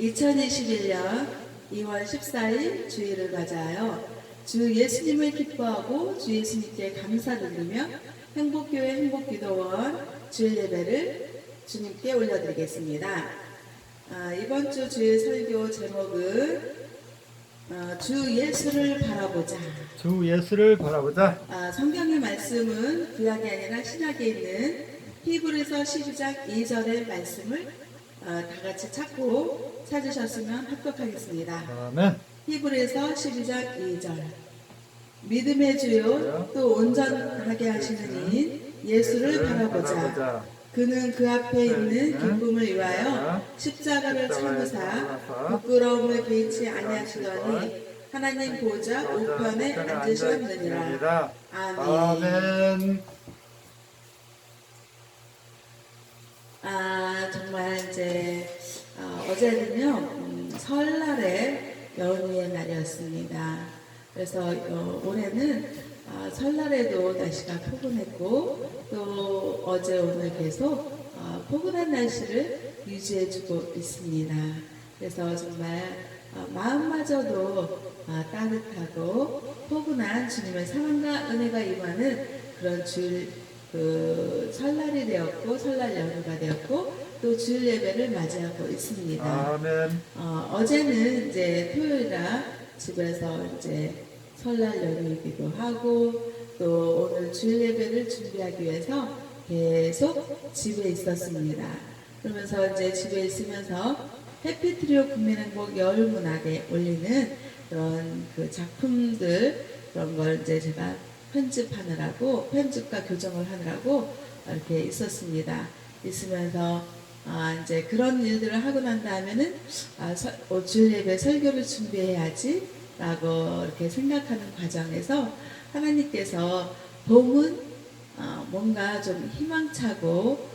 2021년 2월 14일 주일을 맞아요. 주 예수님을 기뻐하고 주 예수님께 감사 드리며 행복교회 행복기도원 주일 예배를 주님께 올려드리겠습니다. 이번 주 주일 설교 제목은 주 예수를 바라보자. 주 예수를 바라보자. 성경의 말씀은 구약이 아니라 신약에 있는 히브리서 12장 2절의 말씀을 다 같이 찾으셨으면 합격하겠습니다. 아멘. 히브리서 12장 2절. 믿음의 주요 또 온전하게 하시는 이 예수를 바라보자. 그는 그 앞에 있는 기쁨을 위하여 십자가를 참으사 부끄러움을 개의치 아니하시더니 하나님 보좌 우편에 앉으셨느니라. 아멘. 정말 이제 어제는요 설날의 연휴의 날이었습니다. 그래서 올해는 설날에도 날씨가 포근했고 또 어제 오늘 계속 포근한 날씨를 유지해주고 있습니다. 그래서 정말 마음마저도 따뜻하고 포근한 주님의 사랑과 은혜가 임하는 그런 주일 설날이 되었고 설날 연휴가 되었고 또 주일 예배를 맞이하고 있습니다. 아멘. 어제는 이제 토요일이라 집에서 이제 설날 연휴이기도 하고 또 오늘 주일 예배를 준비하기 위해서 계속 집에 있었습니다. 그러면서 이제 집에 있으면서 해피트리오 국민행복 열문학에 올리는 그런 그 작품들 그런 걸 이제 제가 편집하느라고 편집과 교정을 하느라고 이렇게 있었습니다. 있으면서 이제 그런 일들을 하고 난 다음에는 주일 예배 설교를 준비해야지 라고 이렇게 생각하는 과정에서 하나님께서 봄은 뭔가 좀 희망차고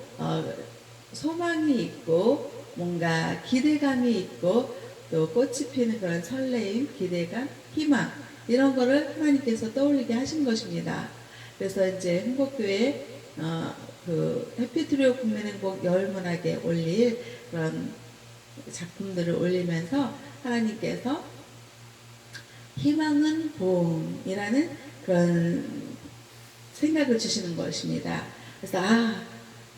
소망이 있고 뭔가 기대감이 있고 또 꽃이 피는 그런 설레임, 기대감, 희망 이런 거를 하나님께서 떠올리게 하신 것입니다. 그래서 이제 행복교회 그 해피트리오 국민행복 열문학에 올릴 그런 작품들을 올리면서 하나님께서 희망은 봄이라는 그런 생각을 주시는 것입니다. 그래서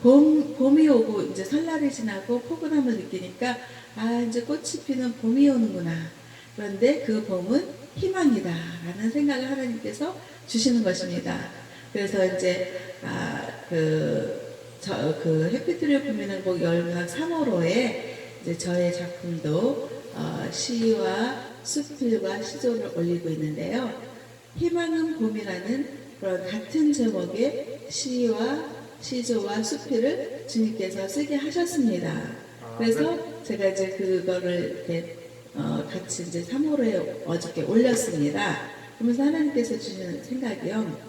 봄이 오고 이제 설날이 지나고 포근함을 느끼니까 이제 꽃이 피는 봄이 오는구나. 그런데 그 봄은 희망이다 라는 생각을 하나님께서 주시는 것입니다. 그래서 이제 그 해피트리오 국민행복 열문학 3월호에 이제 저의 작품도 시와 수필과 시조를 올리고 있는데요. 희망은 봄이라는 그런 같은 제목의 시와 시조와 수필을 주님께서 쓰게 하셨습니다. 그래서 제가 이제 그거를 이렇게 같이 이제 3월에 어저께 올렸습니다. 그러면서 하나님께서 주시는 생각이요.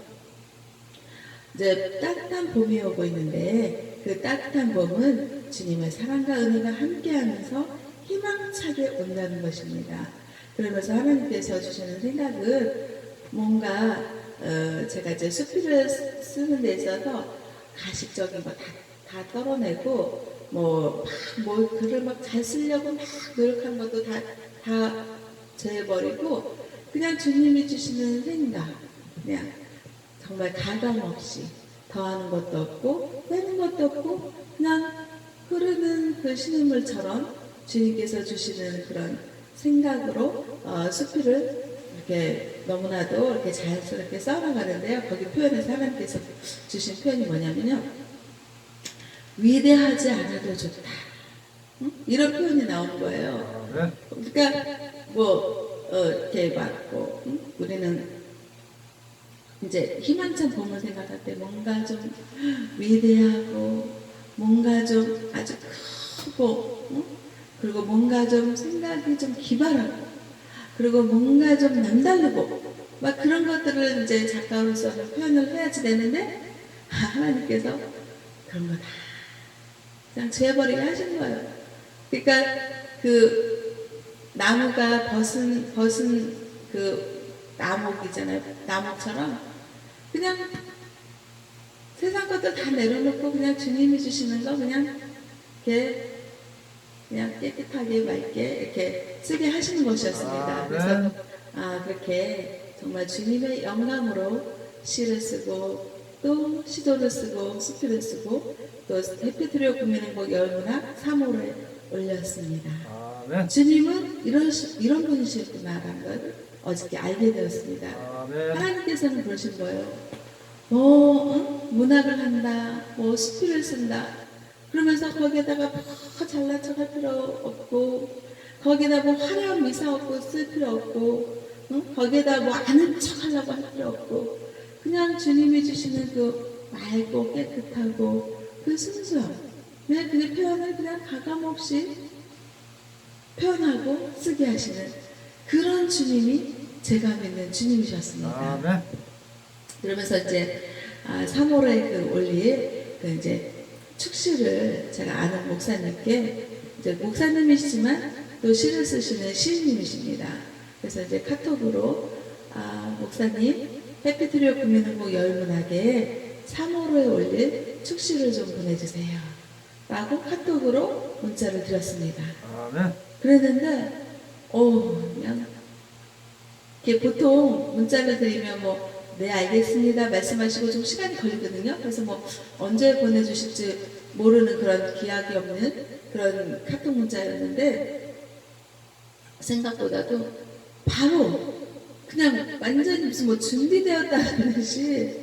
이제 따뜻한 봄이 오고 있는데 그 따뜻한 봄은 주님의 사랑과 은혜가 함께하면서 희망차게 온다는 것입니다. 그러면서 하나님께서 주시는 생각은 뭔가 제가 이제 수필을 쓰는 데 있어서 가식적인 거 다 떨어내고 뭐 글을 막 잘 쓰려고 막 노력한 것도 다 제해버리고 그냥 주님이 주시는 생각 그냥 정말 가감 없이 더하는 것도 없고 빼는 것도 없고 그냥 흐르는 그 신음물처럼 주님께서 주시는 그런 생각으로 수필을 이렇게 너무나도 이렇게 자연스럽게 써나가는데요. 거기 표현에서 하나님께서 주신 표현이 뭐냐면요. 위대하지 않아도 좋다. 이런 표현이 나온 거예요. 그러니까 이렇게 맞고 우리는 이제 희망찬 봄을 생각할 때 뭔가 좀 위대하고 뭔가 좀 아주 크고 그리고 뭔가 좀 생각이 좀 기발하고 그리고 뭔가 좀 남다르고 막 그런 것들을 이제 작가로서는 표현을 해야지 되는데 하나님께서 그런 거 다 그냥 재버리게 하신 거예요. 그러니까 그 나무가 벗은 그 나목이잖아요. 나목처럼 그냥 세상 것들 다 내려놓고 그냥 주님이 주시는 거 그냥 이렇게 그냥 깨끗하게 맑게 이렇게 쓰게 하시는 것이었습니다. 그래서 그렇게 정말 주님의 영감으로 시를 쓰고 또 시도를 쓰고 수필을 쓰고 또 해피트리오 국민행복 열문학 3호를 올렸습니다. 아멘. 주님은 이런 분이시구나라는 걸 어저께 알게 되었습니다. 아멘. 하나님께서는 그러신 거예요. 문학을 한다, 수필을 쓴다. 그러면서 거기에다가 잘난 척할 필요 없고, 거기에다 화려한 미사 없고 쓸 필요 없고, 거기에다 아는 척하려고 할 필요 없고, 그냥 주님이 주시는 그 맑고 깨끗하고 그 순수함, 그냥 그 표현을 그냥 가감없이 표현하고 쓰게 하시는 그런 주님이 제가 믿는 주님이셨습니다. 아멘. 그러면서 이제 3월에 그 올릴 그 이제 축시를 제가 아는 목사님께 이제 목사님이시지만 또 시를 쓰시는 시인님이십니다. 그래서 이제 카톡으로 목사님 해피트리오 국민행복 열문학에 3월에 올릴 축시를 좀 보내주세요. 라고 카톡으로 문자를 드렸습니다. 아멘. 그랬는데 그냥 이렇게 보통 문자를 드리면 네 알겠습니다 말씀하시고 좀 시간이 걸리거든요. 그래서 언제 보내주실지 모르는 그런 기약이 없는 그런 카톡 문자였는데 생각보다도 바로 그냥 완전히 무슨 준비되었다는 듯이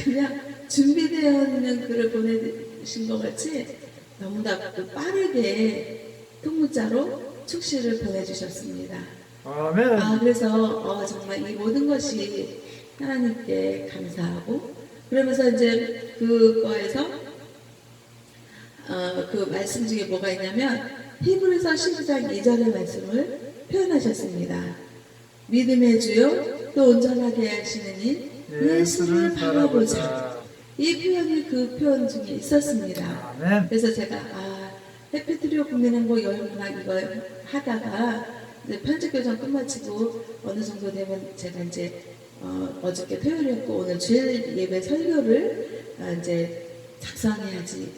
그냥 준비되어 있는 글을 보내주신 것 같이 너무나 빠르게 통문자로 축시를 보내주셨습니다. 아멘. 그래서 정말 이 모든 것이 하나님께 감사하고 그러면서 이제 그거에서 그 말씀 중에 뭐가 있냐면 히브리서 12장 2절의 말씀을 표현하셨습니다. 믿음의 주요 또 온전하게 하시는 일 예수를 바라보자. 이 표현이 그 표현 중에 있었습니다. 아멘. 그래서 제가 해피트리오 국민행복 열문학 이거 하다가 이제 편집교정 끝마치고 어느 정도 되면 제가 이제 어저께 토요일이었고 오늘 주일 예배 설교를 이제 작성해야지.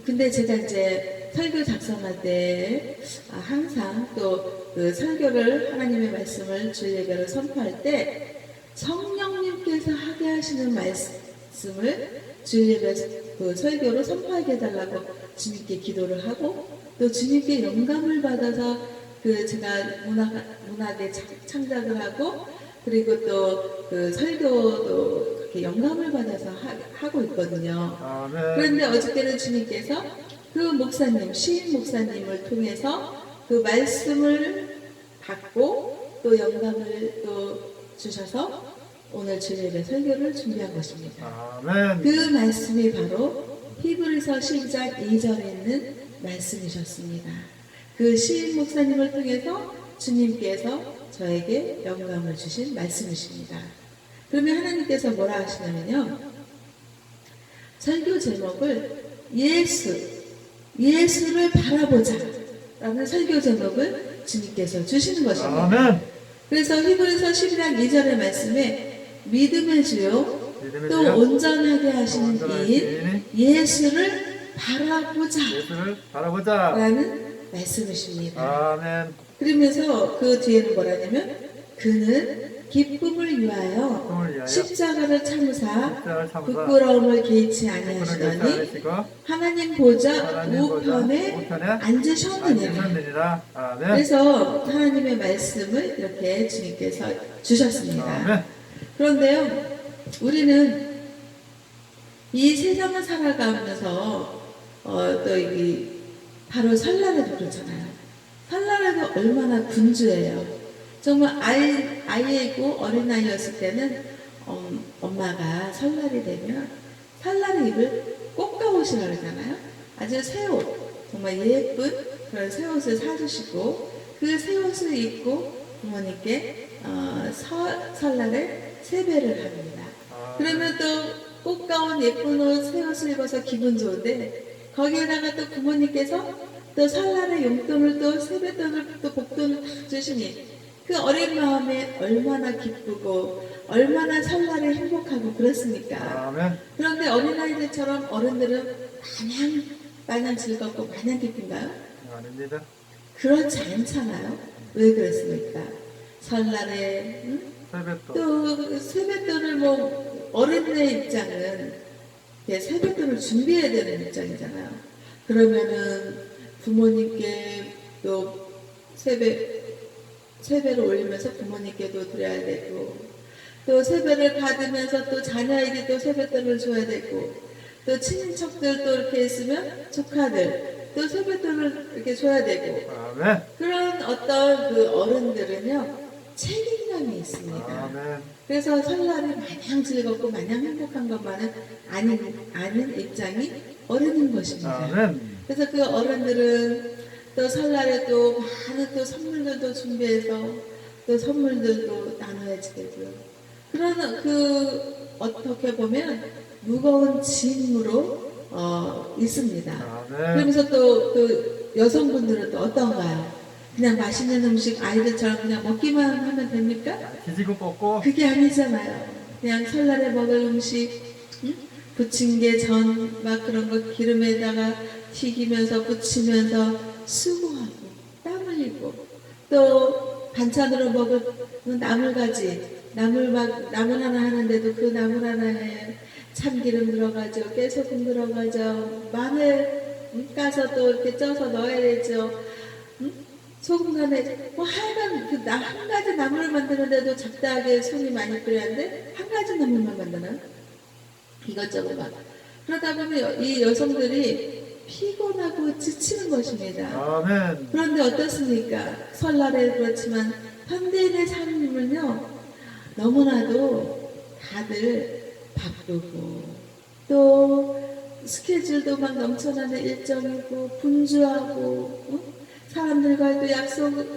근데 제가 이제 설교 작성할 때 항상 또 그 설교를 하나님의 말씀을 주일 예배를 선포할 때 성령님께서 하게 하시는 말씀을 주일 예배 그 설교로 선포하게 해달라고 주님께 기도를 하고 또 주님께 영감을 받아서 그 제가 문학에 창작을 하고 그리고 또 그 설교도 그렇게 영감을 받아서 하고 있거든요. 아멘. 그런데 어저께는 주님께서 그 목사님, 시인 목사님을 통해서 그 말씀을 받고 또 영감을 또 주셔서 오늘 주일의 설교를 준비한 것입니다. 아멘. 그 말씀이 바로 히브리서 10장 2절에 있는 말씀이셨습니다. 그 시인 목사님을 통해서 주님께서 저에게 영감을 주신 말씀이십니다. 그러면 하나님께서 뭐라 하시냐면요. 설교 제목을 예수를 바라보자 라는 설교 제목을 주님께서 주시는 것입니다. 아멘. 그래서 히브리서 12장 2절의 말씀에 믿음의 주요 믿음의 또 주요 온전하게 하시는 온전하신 이인 예수를 바라보자 예수를 바라보자. 라는 말씀이십니다. 아멘. 그러면서 그 뒤에는 뭐라냐면 그는 기쁨을 위하여 꿈을 위하여 십자가를 참으사 십자가를 참으사 부끄러움을 개의치 그분을 아니하시더니 하시고 하나님 보좌 하나님 보좌 우편에 우편에 앉으셨느니라. 앉으셨느니라. 아멘. 그래서 하나님의 말씀을 이렇게 주님께서 주셨습니다. 아멘. 그런데요, 우리는 이 세상을 살아가면서 또 이 바로 설날에도 그렇잖아요. 설날에도 얼마나 분주해요. 정말 아이이고 어린아이였을 때는 엄마가 설날이 되면 설날 입을 꽃가옷이라고 그러잖아요. 아주 새 옷, 정말 예쁜 그런 새 옷을 사주시고 그 새 옷을 입고 부모님께 설날에 세배를 합니다. 그러면 또 꽃가운 예쁜 옷, 새 옷을 입어서 기분 좋은데 거기에다가 또 부모님께서 또 설날에 용돈을 또 세뱃돈을 또 복돈을 탁 주시니 그 어린 마음에 얼마나 기쁘고 얼마나 설날에 행복하고 그렇습니까? 아멘. 그런데 어린아이들처럼 어른들은 마냥 즐겁고 마냥 기쁜가요? 아닙니다. 그렇지 않잖아요. 왜 그렇습니까? 설날에 세뱃돈. 또 세뱃돈을 뭐 어른의 입장은 세뱃돈을 준비해야 되는 입장이잖아요. 그러면은 부모님께 또 세배를 올리면서 부모님께도 드려야 되고, 또 세배를 받으면서 또 자녀에게 또 세뱃돈을 줘야 되고, 또 친인척들 또 이렇게 있으면 조카들 또 세뱃돈을 이렇게 줘야 되고, 아멘. 그런 어떤 그 어른들은요 책임감이 있습니다. 아멘. 그래서 설날이 마냥 즐겁고 마냥 행복한 것만은 아닌 입장이 어른인 것입니다. 아멘. 그래서 그 어른들은 또 설날에 또 많은 또 선물들도 준비해서 또 선물들도 나눠야 되고요. 그런 어떻게 보면 무거운 짐으로 있습니다. 아멘. 그러면서 또 여성분들은 또 어떤가요? 그냥 맛있는 음식 아이들처럼 그냥 먹기만 하면 됩니까? 기지고 뽑고. 그게 아니잖아요. 그냥 설날에 먹을 음식, 부침개 막 그런 거 기름에다가 튀기면서 부치면서 수고하고 땀 흘리고, 또 반찬으로 먹을 나물 하나 하는데도 그 나물 하나에 참기름 들어가죠, 깨소금 들어가죠, 마늘 까서 또 이렇게 쪄서 넣어야 되죠. 소금 간에 뭐 하여간 한 가지 나물을 만드는데도 잡다하게 손이 많이 필요한데 한 가지 나물만 만드는 이것저것 막 그러다 보면 이 여성들이 피곤하고 지치는 것입니다. 아멘. 그런데 어떻습니까? 설날에 그렇지만 현대인의 삶은요 너무나도 다들 바쁘고 또 스케줄도 막 넘쳐나는 일정이고 분주하고 사람들과의 또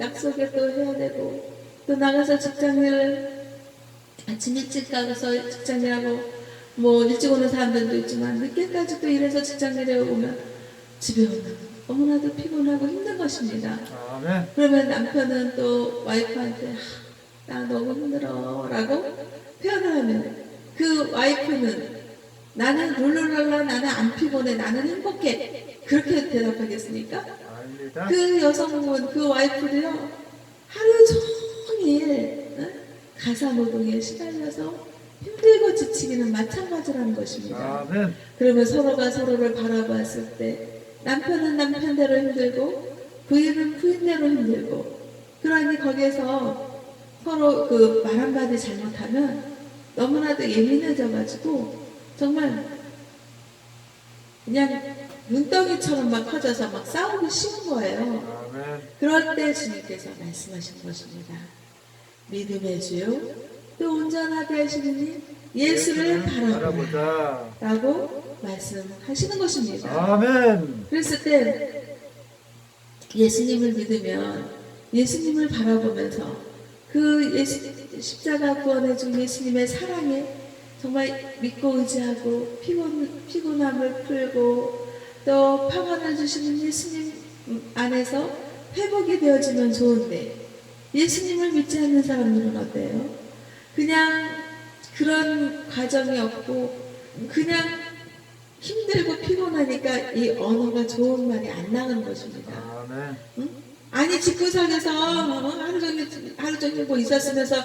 약속에 또 해야 되고, 또 나가서 직장일 아침 일찍 가서 직장일하고 뭐 일찍 오는 사람들도 있지만 늦게까지 또 일해서 직장일에 오면 집에 오면 너무나도 피곤하고 힘든 것입니다. 아멘. 그러면 남편은 또 와이프한테 나 너무 힘들어 라고 표현을 하면 그 와이프는 나는 룰루랄라 나는 안 피곤해 나는 행복해 그렇게 대답하겠습니까? 아닙니다. 그 여성분, 그 와이프도요, 하루 종일 가사노동에 시달려서 힘들고 지치기는 마찬가지라는 것입니다. 아멘. 그러면 서로가 서로를 바라봤을 때 남편은 남편대로 힘들고 부인은 부인대로 힘들고, 그러니 거기에서 서로 그 말 한마디 잘못하면 너무나도 예민해져가지고 정말 그냥 눈덩이처럼 막 커져서 막 싸우기 쉬운 거예요. 아멘. 그럴 때 주님께서 말씀하신 것입니다. 믿음의 주요 또 온전하게 하시는 예수를 바라보자 라고 말씀하시는 것입니다. 아멘. 그랬을 때 예수님을 믿으면 예수님을 바라보면서 그 십자가 구원해준 예수님의 사랑에 정말 믿고 의지하고 피곤함을 풀고 또 평안을 주시는 예수님 안에서 회복이 되어지면 좋은데, 예수님을 믿지 않는 사람들은 어때요? 그냥 그런 과정이 없고 그냥 힘들고 피곤하니까 이 언어가 좋은 말이 안 나가는 것입니다. 아멘. 응? 아니 집구석에서 하루 종일 뭐 있었으면서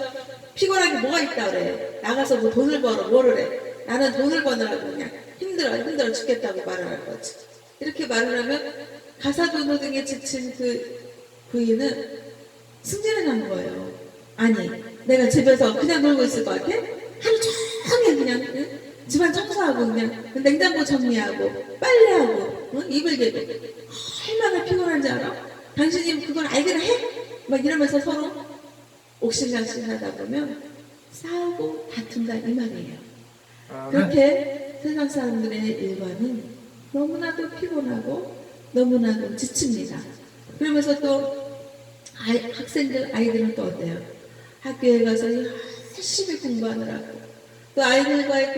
피곤한 게 뭐가 있다 그래. 나가서 뭐 돈을 벌어 뭐를 해. 나는 돈을 버느라고 그냥 힘들어 죽겠다고 말을 할 거지. 이렇게 말을 하면 가사도노동에 지친 그 부인은 승진을 한 거예요. 아니 내가 집에서 그냥 놀고 있을 것 같아? 하루 종일 그냥 집안 청소하고 그냥 냉장고 정리하고 빨래하고 이불 개고 얼마나 피곤한지 알아? 당신이 그걸 알기나 해? 막 이러면서 서로 옥신각신 하다 보면 싸우고 다툰다 이 말이에요. 그렇게 세상 사람들의 일과는 너무나도 피곤하고 너무나도 지칩니다. 그러면서 또 아이들은 또 어때요? 학교에 가서 열심히 공부하느라고 또 아이들과의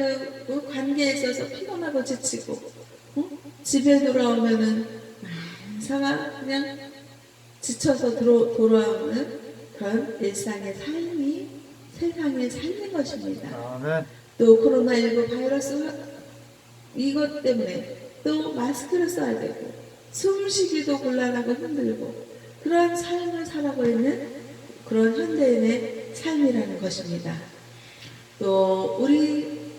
그 관계에 있어서 피곤하고 지치고 집에 돌아오면은 만사가 그냥 지쳐서 돌아오는 그런 일상의 삶이 세상의 삶인 것입니다. 아멘. 또 코로나19 바이러스 이것 때문에 또 마스크를 써야 되고 숨쉬기도 곤란하고 힘들고 그런 삶을 살아가고 있는 그런 현대인의 삶이라는 것입니다. 또 우리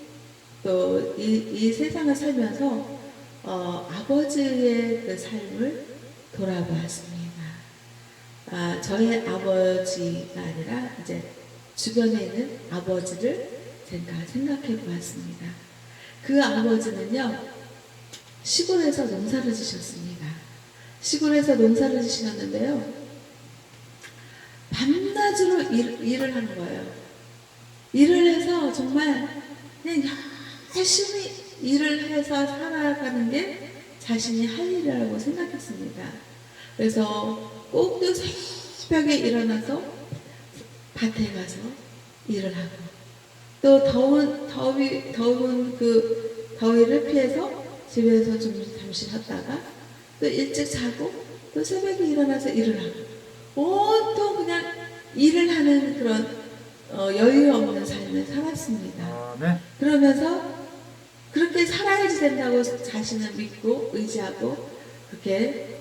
또 이 세상을 살면서 아버지의 그 삶을 돌아보았습니다. 저의 아버지가 아니라 이제 주변에 있는 아버지를 제가 생각해 보았습니다. 그 아버지는요, 시골에서 농사를 지셨습니다. 시골에서 농사를 지셨는데요, 밤낮으로 일을 하는 거예요. 일을 해서 정말 그냥 열심히 일을 해서 살아가는 게 자신이 할 일이라고 생각했습니다. 그래서 꼭두 새벽에 일어나서 밭에 가서 일을 하고 또 더운 그 더위를 피해서 집에서 좀 잠시 쉬었다가 또 일찍 자고 또 새벽에 일어나서 일을 하고 온통 그냥 일을 하는 그런 여유 없는 삶을 살았습니다. 네. 그러면서 그렇게 살아야지 된다고 자신을 믿고 의지하고 그렇게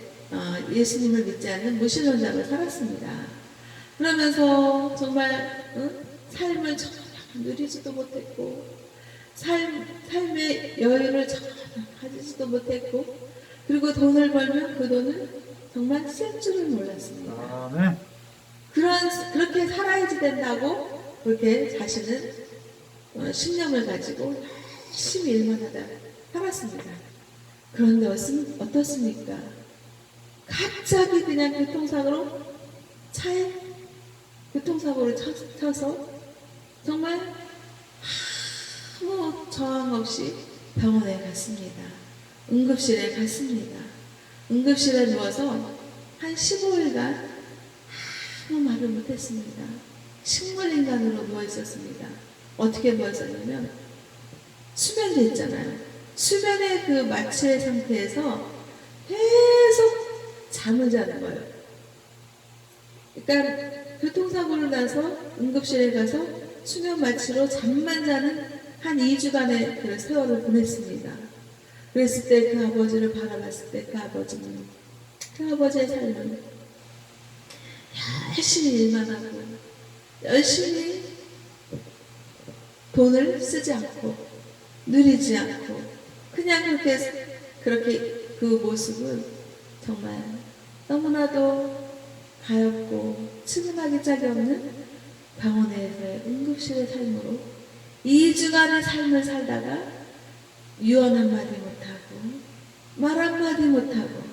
예수님을 믿지 않는 무신론자로 살았습니다. 그러면서 정말 삶을 전혀 누리지도 못했고 삶의 여유를 전혀 가지지도 못했고 그리고 돈을 벌면 그 돈을 정말 쓸 줄을 몰랐습니다. 네. 그렇게 살아야지 된다고 그렇게 자신은 신념을 가지고 열심히 일만 하다 살았습니다. 그런데 어떻습니까? 갑자기 그냥 교통사고를 쳐서 정말 아무 저항 없이 병원에 갔습니다. 응급실에 갔습니다. 응급실에 누워서 한 15일간 아무 말을 못했습니다. 식물인간으로 누워있었습니다. 어떻게 누워있었냐면 수면제 있잖아요. 수면의 그 마취의 상태에서 계속 잠을 자는 거예요. 그러니까 교통사고를 나서 응급실에 가서 수면 마취로 잠만 자는 한 2주간의 그 세월을 보냈습니다. 그랬을 때 그 아버지를 바라봤을 때 그 아버지의 삶은 열심히 일만 하고 열심히 돈을 쓰지 않고 누리지 않고 그냥 그렇게 그 모습은 정말 너무나도 가엽고 측은하기 짝이 없는 병원에서의 응급실의 삶으로 2주간의 삶을 살다가 유언 한마디 못하고 말 한마디 못하고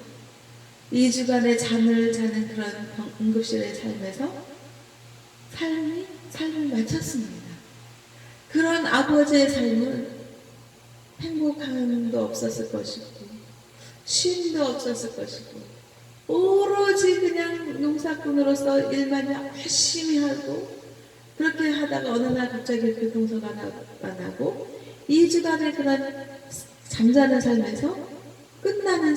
2주간의 잠을 자는 그런 응급실의 삶에서 삶을 마쳤습니다. 그런 아버지의 삶은 행복함도 없었을 것이고 쉼도 없었을 것이고 오로지 그냥 농사꾼으로서 일만 열심히 하고 그렇게 하다가 어느 날 갑자기 교통사고가 나고 2주간의 그런 잠자는 삶에서 끝나는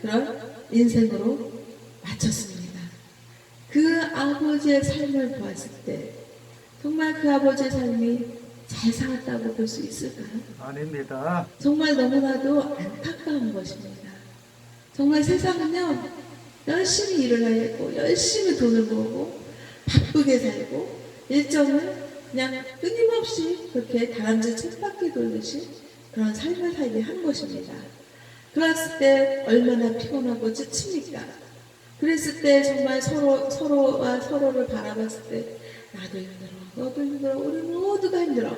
그런 인생으로 마쳤습니다. 그 아버지의 삶을 보았을 때 정말 그 아버지의 삶이 잘 살았다고 볼 수 있을까요? 아닙니다. 정말 너무나도 안타까운 것입니다. 정말 세상은요, 열심히 일을 하고 열심히 돈을 모으고 바쁘게 살고 일정을 그냥 끊임없이 그렇게 다람쥐 쳇바퀴 돌듯이 그런 삶을 살게 한 것입니다. 그랬을 때 얼마나 피곤하고 지칩니까? 그랬을 때 정말 서로와 서로를 바라봤을 때 나도 힘들어, 너도 힘들어, 우리 모두가 힘들어.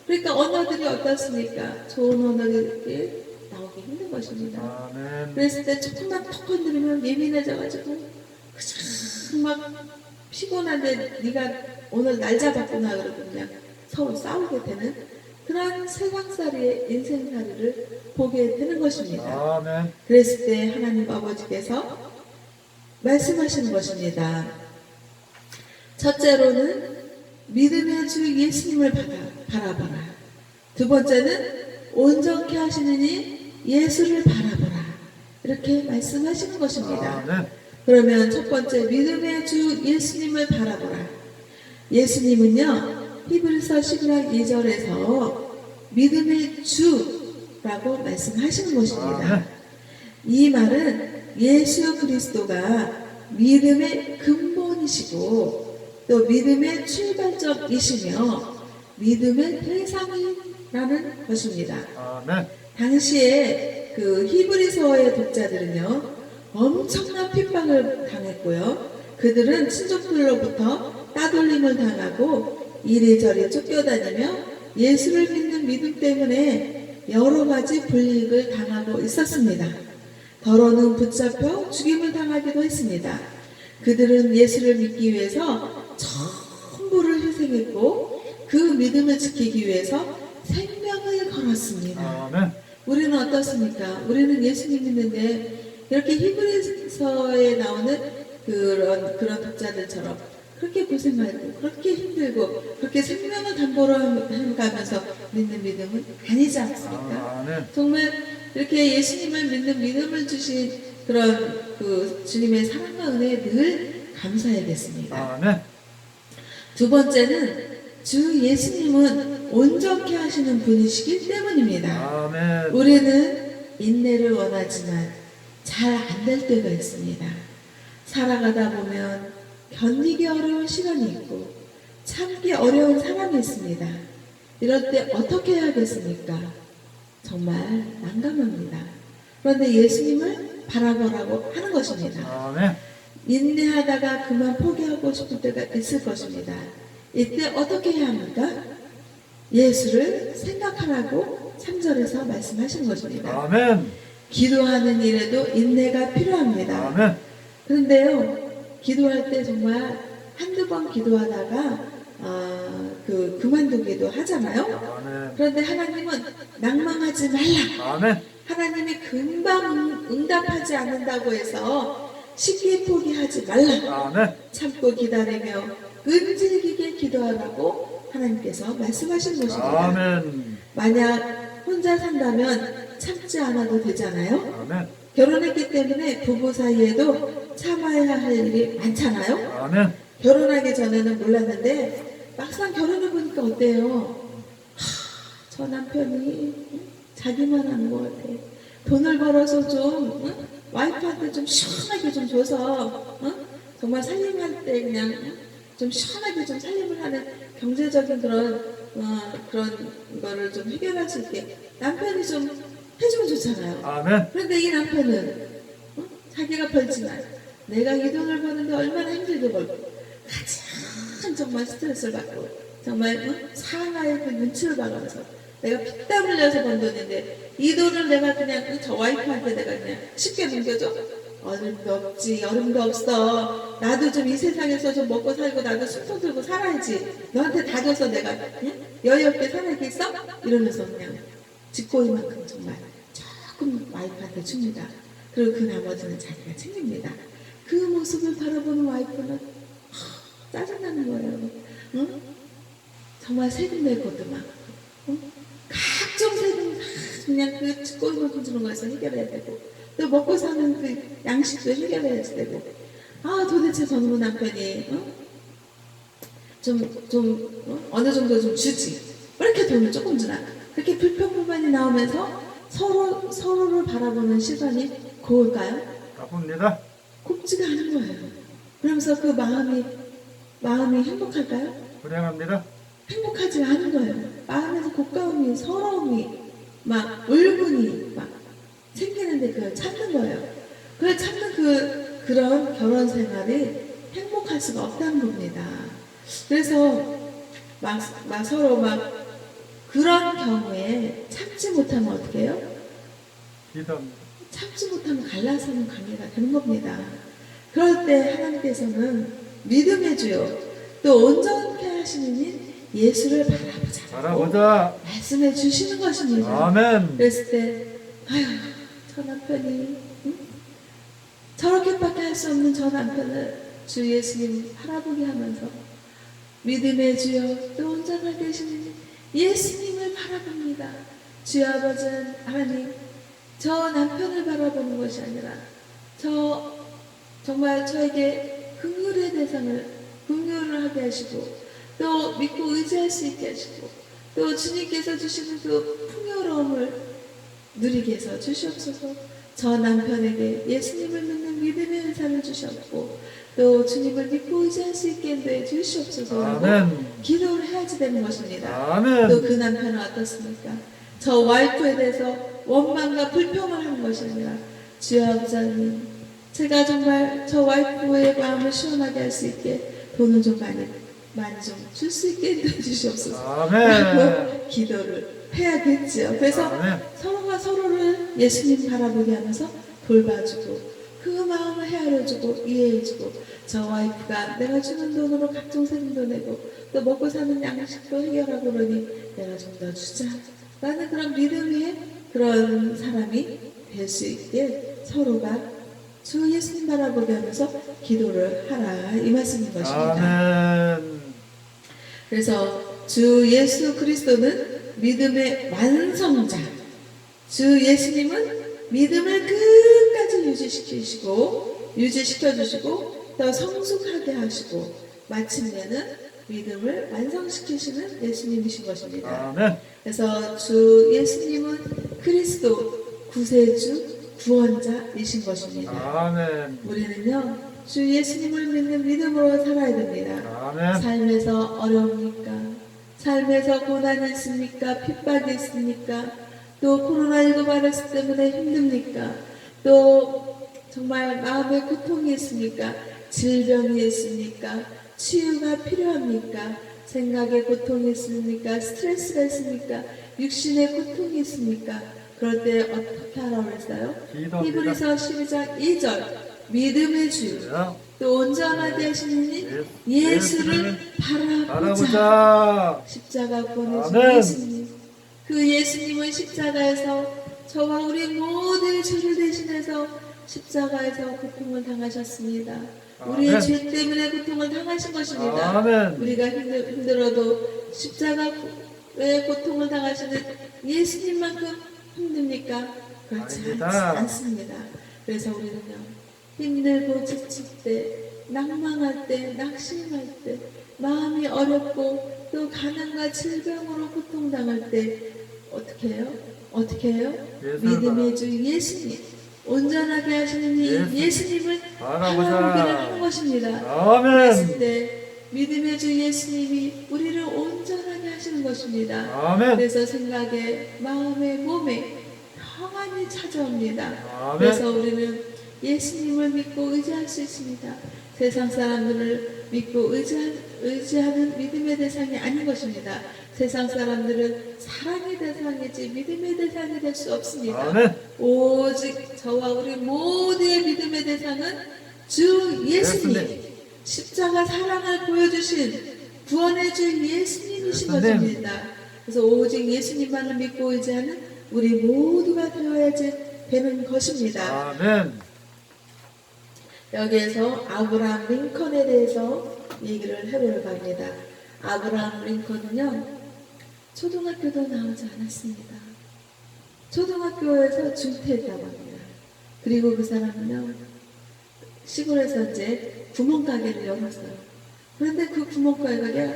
그러니까 언어들이 어떻습니까? 좋은 언어들이 나오기 힘든 것입니다. 그랬을 때 조금만 톡 건드리면 예민해져가지고 그냥 막 피곤한데 네가 오늘 날 잡았구나 그러고 그냥 서로 싸우게 되는 그런 세상살이의 인생살이를 보게 되는 것입니다. 그랬을 때 하나님 아버지께서 말씀하시는 것입니다. 첫째로는 믿음의 주 예수님을 바라보라. 두 번째는 온전케 하시는 이 예수를 바라보라. 이렇게 말씀하시는 것입니다. 그러면 첫 번째 믿음의 주 예수님을 바라보라. 예수님은요 히브리서 11장 2절에서 믿음의 주라고 말씀하시는 것입니다. 이 말은 예수 그리스도가 믿음의 근본이시고 또 믿음의 출발점이시며 믿음의 대상이라는 것입니다. 아멘. 당시에 그 히브리서의 독자들은요, 엄청난 핍박을 당했고요. 그들은 친족들로부터 따돌림을 당하고 이리저리 쫓겨다니며 예수를 믿는 믿음 때문에 여러 가지 불이익을 당하고 있었습니다. 더러는 붙잡혀 죽임을 당하기도 했습니다. 그들은 예수를 믿기 위해서 전부를 희생했고 그 믿음을 지키기 위해서 생명을 걸었습니다. 아멘. 우리는 어떻습니까? 우리는 예수님 믿는데 이렇게 히브리서에 나오는 그런 독자들처럼 그렇게 고생하고 그렇게 힘들고 그렇게 생명을 담보로 가면서 믿는 믿음은 아니지 않습니까? 아멘. 정말 이렇게 예수님을 믿는 믿음을 주신 그런 그 주님의 사랑과 은혜에 늘 감사해야겠습니다. 아멘. 두 번째는 주 예수님은 온전케 하시는 분이시기 때문입니다. 아멘. 우리는 인내를 원하지만 잘 안 될 때가 있습니다. 살아가다 보면 견디기 어려운 시간이 있고 참기 어려운 사람이 있습니다. 이럴 때 어떻게 해야겠습니까? 정말 난감합니다. 그런데 예수님을 바라보라고 하는 것입니다. 아멘. 인내하다가 그만 포기하고 싶을 때가 있을 것입니다. 이때 어떻게 해야 합니까? 예수를 생각하라고 3절에서 말씀하시는 것입니다. 아멘. 기도하는 일에도 인내가 필요합니다. 아멘. 그런데요, 기도할 때 정말 한두 번 기도하다가 그만두기도 하잖아요. 아멘. 그런데 하나님은 낭망하지 말라. 아멘. 하나님이 금방 응답하지 않는다고 해서 쉽게 포기하지 말라. 아멘. 참고 기다리며 끈질기게 기도하라고 하나님께서 말씀하신 것입니다. 아멘. 만약 혼자 산다면 참지 않아도 되잖아요. 아멘. 결혼했기 때문에 부부 사이에도 참아야 할 일이 많잖아요. 아멘. 결혼하기 전에는 몰랐는데 막상 결혼해보니까 어때요? 저 남편이 자기만 하는 것 같아. 돈을 벌어서 좀 와이프한테 좀 시원하게 좀 줘서 정말 살림할 때 그냥 좀 시원하게 좀 살림을 하는 경제적인 그런 거를 좀 해결할 수 있게 남편이 좀 해주면 좋잖아요. 아멘. 그런데 이 남편은 자기가 벌지만 내가 이 돈을 버는데 얼마나 힘들게 벌고 가장 정말 스트레스를 받고 정말 상하의 그 눈치를 봐가면서 내가 피땀 흘려서 번 돈인데 이 돈을 내가 그냥 저 와이프한테 내가 그냥 쉽게 넘겨줘? 얼음도 없지, 여름도 없어. 나도 좀 이 세상에서 좀 먹고 살고 나도 숨통 들고 살아야지. 너한테 다 줘서 내가 여유 없게 살아야겠어? 이러면서 그냥 쥐꼬리만큼 정말 조금 와이프한테 줍니다. 그리고 그 나머지는 자기가 챙깁니다. 그 모습을 바라보는 와이프는 짜증나는 거예요. 응? 정말 세금 낼 것도 많고 각종 세금 다 그냥 그 쥐꼬리만큼 주는 거에서 해결해야 되고 또 먹고 사는 그 양식도 해결해야 되고 도대체 저놈의 남편이 어느 정도 좀 주지 왜 이렇게 돈을 조금 주나 그렇게 불평불만이 나오면서 서로를 바라보는 시선이 고울까요? 나쁩니다. 곱지가 않은 거예요. 그러면서 그 마음이 행복할까요? 불행합니다. 행복하지 않은 거예요. 마음에서 곶감이, 서러움이, 막 울분이 막 생기는데 그걸 참는 거예요. 그걸 참는 그런 결혼 생활이 행복할 수가 없다는 겁니다. 그래서 막 서로 막 그런 경우에 참지 못하면 어떻게 해요? 기도합니다. 참지 못하면 갈라서는 관계가 되는 겁니다. 그럴 때 하나님께서는 믿음의 주요 또 온전케 하시는 일 예수를 바라보자. 바라보자. 말씀해 주시는 것입니다. 아멘. 그랬을 때 아휴 저 남편이 저렇게밖에 할 수 없는 저 남편을 주 예수님 바라보게 하면서 믿음의 주여 또 온전하게 하시는 예수님을 바라봅니다. 주여 아버지 하나님 저 남편을 바라보는 것이 아니라 정말 저에게 긍휼의 대상을 긍휼을 하게 하시고 또 믿고 의지할 수 있게 하시고 또 주님께서 주시는 그 풍요로움을 누리게 해서 주시옵소서. 저 남편에게 예수님을 믿는 믿음의 은사를 주셨고 또 주님을 믿고 의지할 수 있게 인도해 주시옵소서라고 아멘. 기도를 해야지 되는 것입니다. 아멘. 또 그 남편은 어떻습니까? 저 와이프에 대해서 원망과 불평을 하는 것이 아니라 주여 아버지님, 제가 정말 저 와이프의 마음을 시원하게 할 수 있게 돈을 좀 많이 좀 줄 수 있게 인도해 주시옵소서 아멘. 라고 기도를 해야겠지요. 그래서 아멘. 서로가 서로를 예수님 바라보게 하면서 돌봐주고 그 마음을 헤아려주고 이해해주고 저 와이프가 내가 주는 돈으로 각종 세금도 내고 또 먹고 사는 양식도 해결하고 그러니 내가 좀 더 주자 라는 그런 믿음의 그런 사람이 될 수 있게 서로가 주 예수님 바라보게 하면서 기도를 하라 이 말씀인 것입니다. 아멘. 그래서 주 예수 그리스도는 믿음의 완성자, 주 예수님은 믿음을 끝까지 유지시켜주시고 더 성숙하게 하시고 마침내는 믿음을 완성시키시는 예수님이신 것입니다. 아멘. 그래서 주 예수님은 그리스도 구세주 구원자이신 것입니다. 아멘. 우리는요 주 예수님을 믿는 믿음으로 살아야 됩니다. 아멘. 삶에서 어려웁니까? 삶에서 고난이 있습니까? 핍박이 있습니까? 또 코로나19 바이러스 때문에 힘듭니까? 또 정말 마음의 고통이 있습니까? 질병이 있습니까? 치유가 필요합니까? 생각의 고통이 있습니까? 스트레스가 있습니까? 육신의 고통이 있습니까? 그럴 때 어떻게 하라고 그랬어요? 기도합니다. 히브리서 12장 2절 믿음의 주 또 온전하게 하시는 예수를 바라보자. 십자가 보내신 아멘. 예수님, 그 예수님은 십자가에서 저와 우리 모두의 죄를 대신해서 십자가에서 고통을 당하셨습니다. 우리의 아멘. 죄 때문에 고통을 당하신 것입니다. 아멘. 우리가 힘들어도 십자가의 고통을 당하시는 예수님만큼 힘듭니까? 그렇지 아닙니다. 않습니다. 그래서 우리는요 힘들고 지칠 때, 낭망할 때, 낙심할 때, 마음이 어렵고 또 가난과 질병으로 고통당할 때 어떻게 해요? 어떻게 해요? 믿음의 주 예수님, 온전하게 하시는 이 예수님을 바라보기를 하는 것입니다. 아멘. 그랬을 때 믿음의 주 예수님이 우리를 온전하게 하시는 것입니다. 아멘. 그래서 생각에, 마음에, 몸에 평안이 찾아옵니다. 아멘. 그래서 우리는 예수님을 믿고 의지할 수 있습니다. 세상 사람들을 믿고 의지하는 믿음의 대상이 아닌 것입니다. 세상 사람들은 사랑의 대상이지 믿음의 대상이 될 수 없습니다. 아멘. 오직 저와 우리 모두의 믿음의 대상은 주 예수님, 십자가 사랑을 보여주신 구원의 주 예수님이신 것입니다. 그래서 오직 예수님만을 믿고 의지하는 우리 모두가 되어야지 되는 것입니다. 아멘. 여기에서 아브라함 링컨에 대해서 얘기를 해보려고 합니다. 아브라함 링컨은요 초등학교도 나오지 않았습니다. 초등학교에서 중퇴했다고 합니다. 그리고 그 사람은요 시골에서 이제 구멍가게를 열었어요. 그런데 그 구멍가게가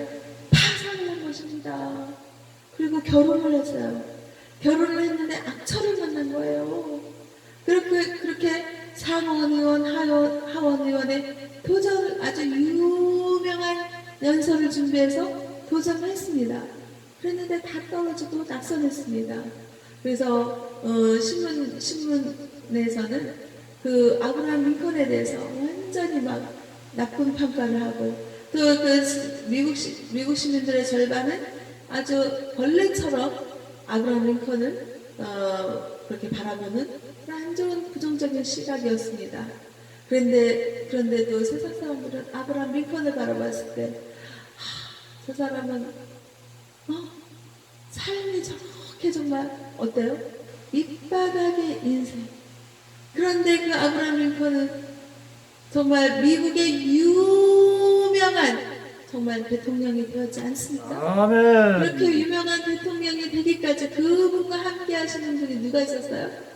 파산을 한 것입니다. 그리고 결혼을 했어요. 결혼을 했는데 악처를 만난 거예요. 그렇게 상원의원, 하원의원의 도전, 아주 유명한 연설을 준비해서 도전을 했습니다. 그랬는데 다 떨어지고 낙선했습니다. 그래서 신문에서는 그 아브라함 링컨에 대해서 완전히 막 나쁜 평가를 하고 또 그 미국 시민들의 절반은 아주 벌레처럼 아브라함 링컨을 그렇게 바라보는 안 좋은 부정적인 시각이었습니다. 그런데도 세상 사람들은 아브라함 링컨을 바라봤을 때, 저 사람은 삶이 저렇게 정말 어때요? 밑바닥의 인생. 그런데 그 아브라함 링컨은 정말 미국의 유명한 정말 대통령이 되었지 않습니까? 아멘. 그렇게 유명한 대통령이 되기까지 그분과 함께 하시는 분이 누가 있었어요?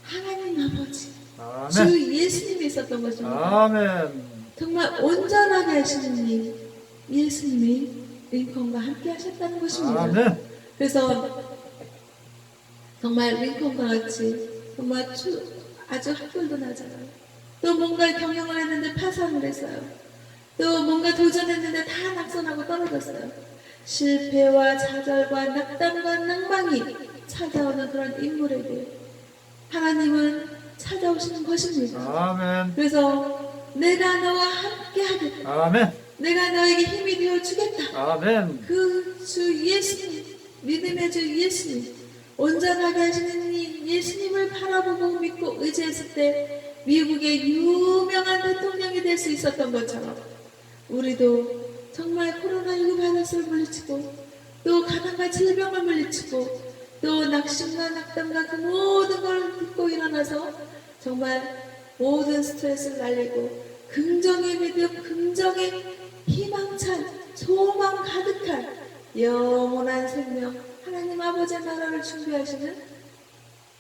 하나님 아버지, 아멘. 주 예수님이 있었던 것입니다. 아멘. 정말 온전하게 하시는 이 예수님이 링컨과 함께 하셨다는 것입니다. 아멘. 그래서 정말 링컨과 같이 정말 아주 학벌도 낮아요. 또 뭔가 경영을 했는데 파산을 했어요. 또 뭔가 도전했는데 다 낙선하고 떨어졌어요. 실패와 좌절과 낙담과 낭망이 찾아오는 그런 인물에게 하나님은 찾아오시는 것입니다. 아멘. 그래서 내가 너와 함께 하겠다. 아멘. 내가 너에게 힘이 되어 주겠다. 아멘. 그 주 예수님, 믿음의 주 예수님, 온전하게 하시는 이 예수님을 바라보고 믿고 의지했을 때 미국의 유명한 대통령이 될 수 있었던 것처럼 우리도 정말 코로나19 바이러스를 물리치고 또 가난과 질병을 물리치고 또 낙심과 낙담과 그 모든 걸 딛고 일어나서 정말 모든 스트레스를 날리고 긍정의 믿음, 긍정의 희망찬 소망 가득한 영원한 생명 하나님 아버지의 나라를 준비하시는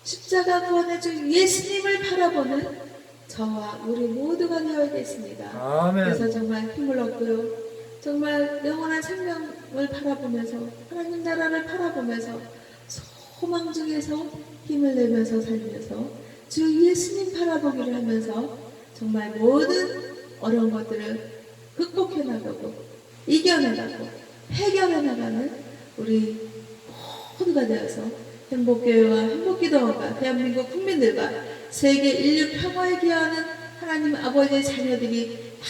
십자가 구원의 주 예수님을 바라보는 저와 우리 모두가 되어야겠습니다. 아멘. 그래서 정말 힘을 얻고요. 정말 영원한 생명을 바라보면서 하나님 나라를 바라보면서 소망 중에서 힘을 내면서 살면서 주 예수님 바라보기를 하면서 정말 모든 어려운 것들을 극복해 나가고 이겨내 나가고 해결해 나가는 우리 모두가 되어서 행복교회와 행복기도원과 대한민국 국민들과 세계 인류 평화에 기여하는 하나님 아버지의 자녀들이 다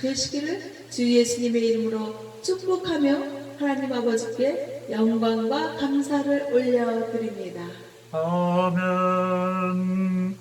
되시기를 주 예수님의 이름으로 축복하며 하나님 아버지께 영광과 감사를 올려드립니다. 아멘.